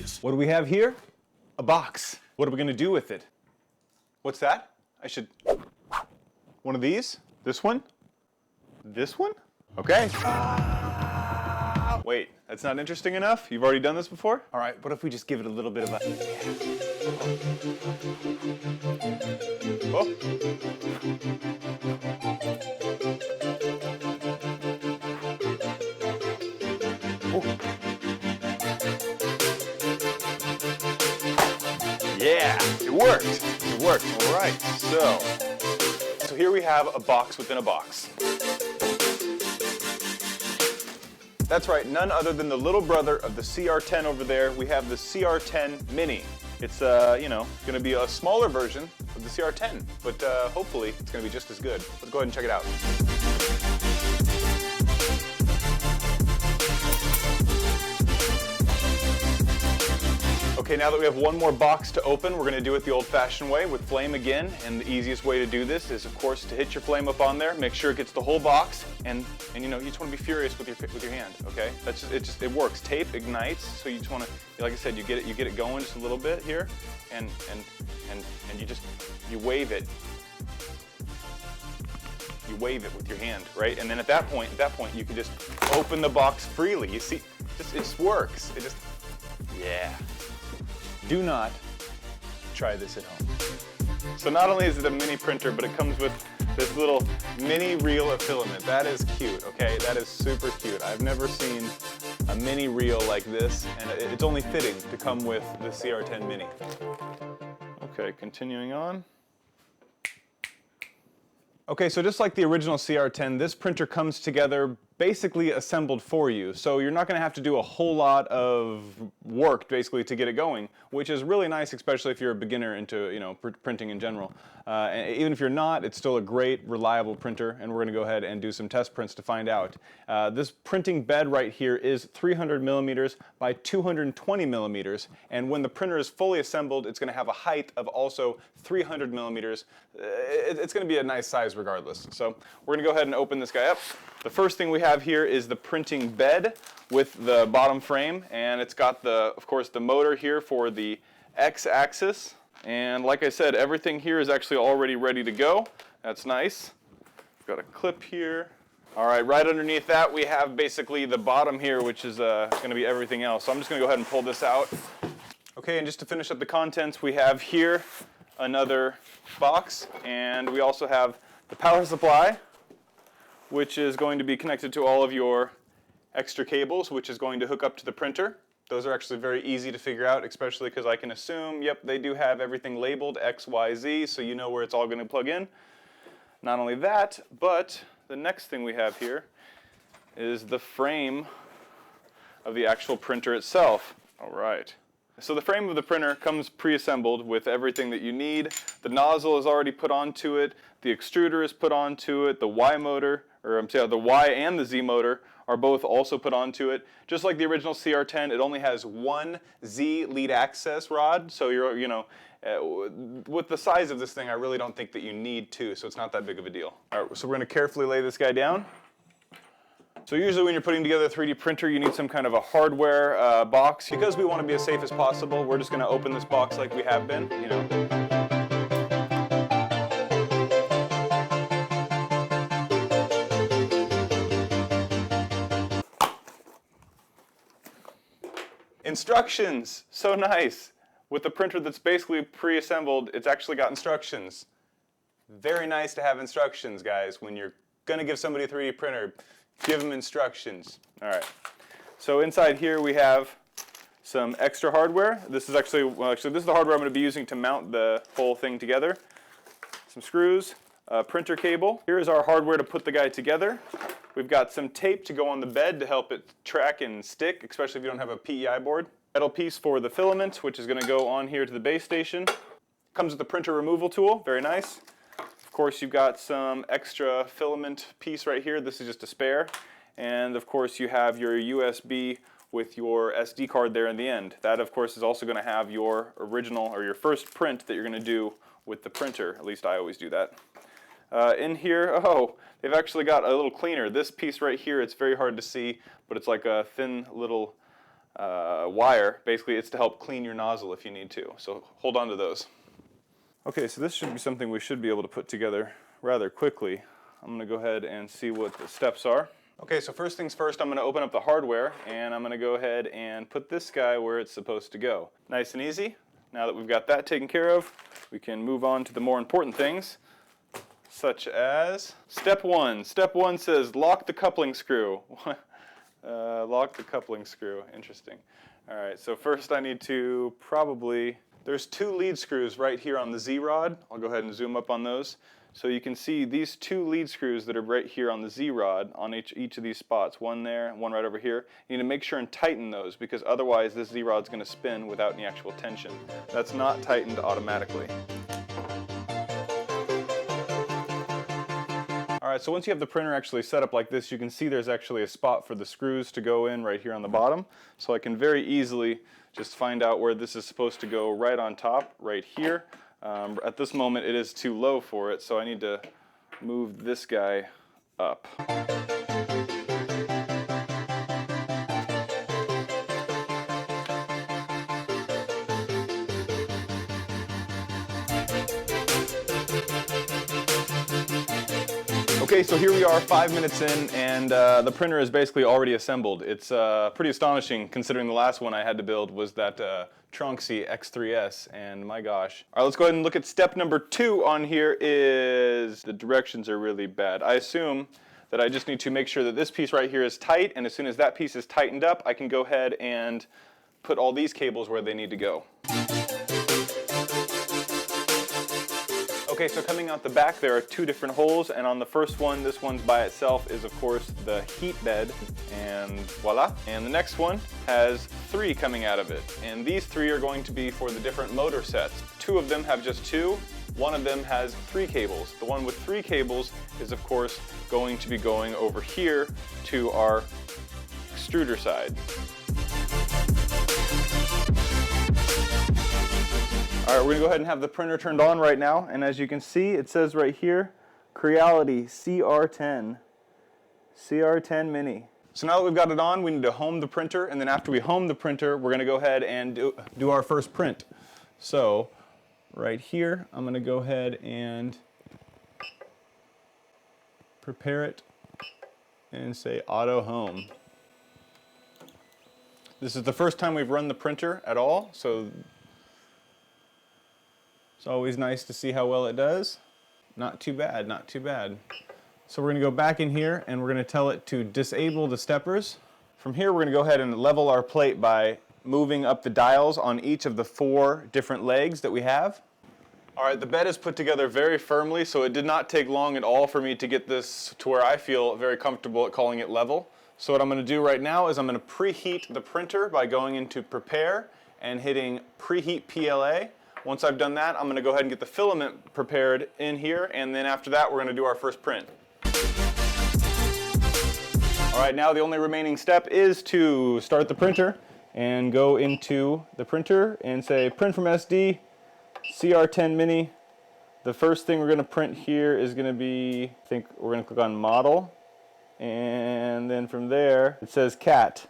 this. What do we have here? A box. What are we gonna do with it? What's that? One of these? This one? This one? Okay. Wait, that's not interesting enough? You've already done this before? All right, what if we just give it a little bit of a... Oh. Oh. Yeah, it worked. It worked. All right, so here we have a box within a box. That's right, none other than the little brother of the CR-10 over there. We have the CR-10 Mini. It's, you know, going to be a smaller version of the CR-10, but hopefully it's going to be just as good. Let's go ahead and check it out. Okay, now that we have one more box to open, we're going to do it the old-fashioned way with flame again. And the easiest way to do this is, of course, to hit your flame up on there, make sure it gets the whole box, and you know, you just want to be furious with your hand. Okay, that's just it works. Tape ignites, so you just want to, like I said, you get it going just a little bit here, and you wave it. You wave it with your hand, right? And then at that point, you can just open the box freely. You see, it just works. It just, yeah. Do not try this at home. So not only is it a mini printer, but it comes with this little mini reel of filament. That is cute, okay? That is super cute. I've never seen a mini reel like this, and it's only fitting to come with the CR-10 Mini. Okay, continuing on. Okay, so just like the original CR-10, this printer comes together basically assembled for you. So you're not going to have to do a whole lot of work basically to get it going, which is really nice, especially if you're a beginner into, you know, printing in general. And even if you're not, it's still a great, reliable printer, and we're going to go ahead and do some test prints to find out. This printing bed right here is 300 millimeters by 220 millimeters, and when the printer is fully assembled, it's going to have a height of also 300 millimeters. It's going to be a nice size regardless. So we're going to go ahead and open this guy up. The first thing we have here is the printing bed with the bottom frame, and it's got of course, the motor here for the X-axis. And like I said, everything here is actually already ready to go. That's nice. We've got a clip here. All right, right underneath that we have basically the bottom here, which is going to be everything else. So I'm just going to go ahead and pull this out. Okay, and just to finish up the contents, we have here another box, and we also have the power supply, which is going to be connected to all of your extra cables, which is going to hook up to the printer. Those are actually very easy to figure out, especially because I can assume, yep, they do have everything labeled X, Y, Z, so you know where it's all going to plug in. Not only that, but the next thing we have here is the frame of the actual printer itself. All right. So the frame of the printer comes pre-assembled with everything that you need. The nozzle is already put onto it. The extruder is put onto it. The Y motor, or I'm sorry, the Y and the Z motor are both also put onto it. Just like the original CR-10, it only has one Z lead access rod. So you're, you know, with the size of this thing, I really don't think that you need two. So it's not that big of a deal. All right, so we're going to carefully lay this guy down. So usually when you're putting together a 3D printer, you need some kind of a hardware box. Because we want to be as safe as possible, we're just going to open this box like we have been, you know. Instructions, so nice. With the printer that's basically pre-assembled, it's actually got instructions. Very nice to have instructions, guys. When you're going to give somebody a 3D printer, give them instructions. All right. So inside here we have some extra hardware. This is actually, this is the hardware I'm going to be using to mount the whole thing together. Some screws, a printer cable. Here's our hardware to put the guy together. We've got some tape to go on the bed to help it track and stick, especially if you don't have a PEI board. Metal piece for the filament, which is going to go on here to the base station. Comes with the printer removal tool, very nice. Of course, you've got some extra filament piece right here. This is just a spare. And of course, you have your USB with your SD card there in the end. That, of course, is also going to have your original or your first print that you're going to do with the printer. At least I always do that. In here, oh, they've actually got a little cleaner. This piece right here, it's very hard to see, but it's like a thin little wire. Basically, it's to help clean your nozzle if you need to. So hold on to those. Okay, so this should be something we should be able to put together rather quickly. I'm going to go ahead and see what the steps are. Okay, so first things first, I'm going to open up the hardware, and I'm going to go ahead and put this guy where it's supposed to go. Nice and easy. Now that we've got that taken care of, we can move on to the more important things, such as step one. Step one says lock the coupling screw. Lock the coupling screw. Interesting. All right, so first I need to there's 2 lead screws right here on the Z-rod. I'll go ahead and zoom up on those. So you can see these 2 lead screws that are right here on the Z-rod on each of these spots. One there, one right over here. You need to make sure and tighten those, because otherwise this Z-rod's going to spin without any actual tension. That's not tightened automatically. Alright, so once you have the printer actually set up like this, you can see there's actually a spot for the screws to go in right here on the bottom. So I can very easily just find out where this is supposed to go right on top, right here. At this moment it is too low for it, so I need to move this guy up. Okay, so here we are 5 minutes in, and the printer is basically already assembled. It's pretty astonishing considering the last one I had to build was that Tronxy X3S, and my gosh. All right, let's go ahead and look at step number 2 on here. Is the directions are really bad. I assume that I just need to make sure that this piece right here is tight, and as soon as that piece is tightened up, I can go ahead and put all these cables where they need to go. Okay, so coming out the back there are 2 different holes, and on the first one, this one's by itself, is of course the heat bed, and voila. And the next one has 3 coming out of it, and these 3 are going to be for the different motor sets. 2 of them have just 2, one of them has 3 cables. The one with 3 cables is of course going to be going over here to our extruder side. Alright, we're going to go ahead and have the printer turned on right now, and as you can see, it says right here, Creality CR-10. CR-10 Mini. So now that we've got it on, we need to home the printer, and then after we home the printer, we're going to go ahead and do our first print. So, right here, I'm going to go ahead and prepare it and say auto home. This is the first time we've run the printer at all, so it's always nice to see how well it does. Not too bad, not too bad. So we're going to go back in here and we're going to tell it to disable the steppers. From here we're going to go ahead and level our plate by moving up the dials on each of the 4 different legs that we have. Alright, the bed is put together very firmly, so it did not take long at all for me to get this to where I feel very comfortable at calling it level. So what I'm going to do right now is I'm going to preheat the printer by going into prepare and hitting preheat PLA. Once I've done that, I'm going to go ahead and get the filament prepared in here, and then after that we're going to do our first print. Alright, now the only remaining step is to start the printer and go into the printer and say print from SD, CR-10 Mini. The first thing we're going to print here is going to be, I think we're going to click on model, and then from there it says cat.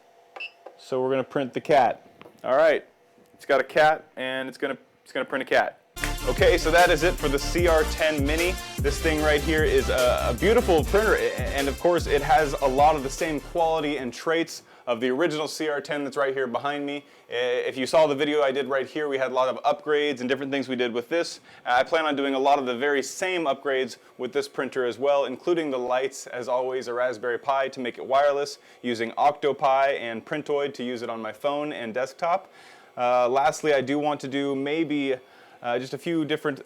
So we're going to print the cat. Alright, it's got a cat and it's going to print a cat. Okay, so that is it for the CR-10 Mini. This thing right here is a beautiful printer, and of course it has a lot of the same quality and traits of the original CR-10 that's right here behind me. If you saw the video I did right here, we had a lot of upgrades and different things we did with this. I plan on doing a lot of the very same upgrades with this printer as well, including the lights, as always, a Raspberry Pi to make it wireless, using Octopi and Printoid to use it on my phone and desktop. Lastly, I do want to do maybe just a few different,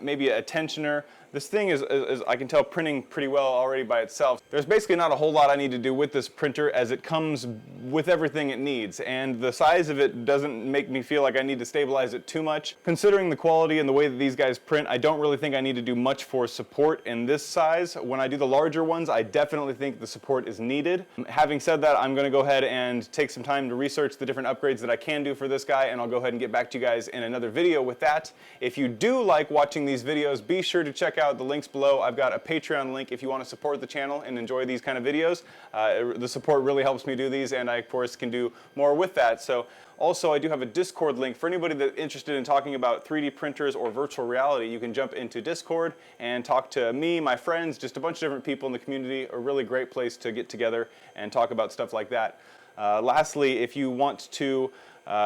maybe a tensioner. This thing is, I can tell, printing pretty well already by itself. There's basically not a whole lot I need to do with this printer, as it comes with everything it needs, and the size of it doesn't make me feel like I need to stabilize it too much. Considering the quality and the way that these guys print, I don't really think I need to do much for support in this size. When I do the larger ones, I definitely think the support is needed. Having said that, I'm going to go ahead and take some time to research the different upgrades that I can do for this guy, and I'll go ahead and get back to you guys in another video with that. If you do like watching these videos, be sure to check out the links below. I've got a Patreon link if you want to support the channel and enjoy these kind of videos. The support really helps me do these, and I, of course, can do more with that. So also, I do have a Discord link for anybody that's interested in talking about 3D printers or virtual reality. You can jump into Discord and talk to me, my friends, just a bunch of different people in the community. A really great place to get together and talk about stuff like that. Lastly, if you want to,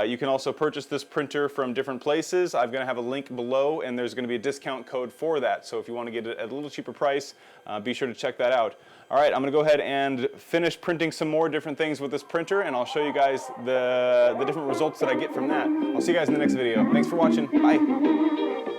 you can also purchase this printer from different places. I'm going to have a link below, and there's going to be a discount code for that. So if you want to get it at a little cheaper price, be sure to check that out. All right, I'm going to go ahead and finish printing some more different things with this printer, and I'll show you guys the different results that I get from that. I'll see you guys in the next video. Thanks for watching. Bye.